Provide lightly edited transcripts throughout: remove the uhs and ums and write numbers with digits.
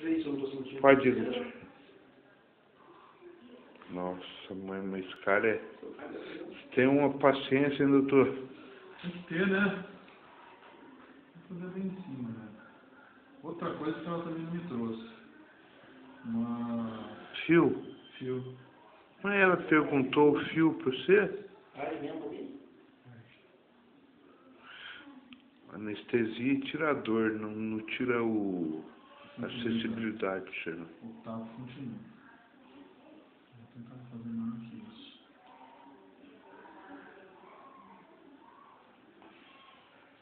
Vê se eu não tô sentindo. Pode ir, doutor. Nossa, mas esse cara é... Tem uma paciência, hein, doutor? Tem que ter, né? Vou fazer bem em cima, né? Outra coisa que ela também não me trouxe. Fio? Fio. Mas ela perguntou o fio pra você? Ai, mesmo alguém? Anestesia e tira a dor, não tira a sensibilidade, senhor. O tato continua. Vou tentar fazer mais que isso.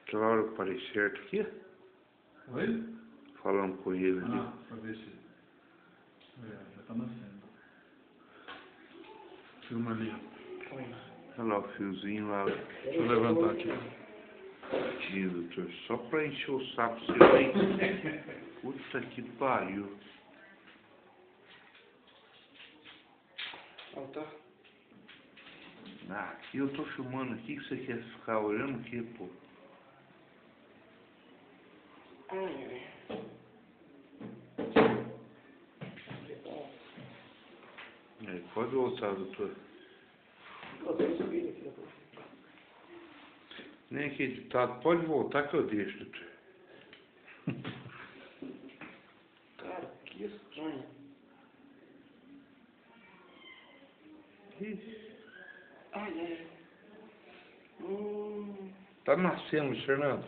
Aquela hora eu parei certo aqui? Oi? Falando com ele ali. Ah, pra ver se... já tá nascendo. Filma ali. Olha lá o fiozinho lá. Deixa eu levantar aqui. Aqui, doutor. Só pra encher o saco seu aí. Puta que pariu. Ah, tá. Ah, aqui eu tô filmando aqui, que você quer ficar olhando o quê, pô? Ai, Pode voltar, doutor. eu tenho subido aqui depois. Nem aqui editado. Pode voltar que eu deixo, doutor. Cara, que estranho. Ixi. Ai, ai. Tá nascendo, Fernando.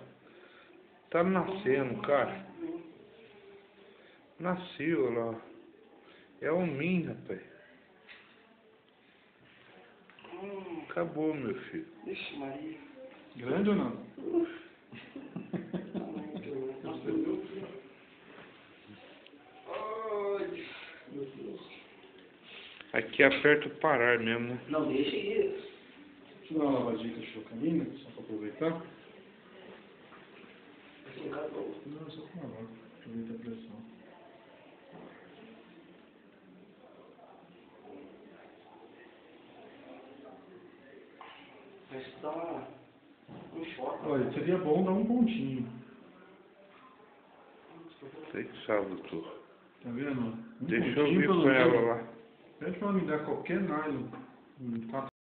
Tá nascendo, cara. Nasceu lá. É um mim, rapaz. Acabou, meu filho. Vixe, Maria. Grande ou não? Ai, meu Deus. Aqui aperta o parar mesmo, né? Não, deixa isso. Deixa eu dar uma lavadinha com a chocaminha, só pra aproveitar. Assim, cara, não. Não, só com lavar. Aproveita a pressão. Mas dá um choque. Olha, seria bom dar um pontinho. Você que sabe, doutor. Tá vendo? Um Deixa eu pontinho ver pelo com ela menos. lá. Pede pra ela me dar qualquer nylon.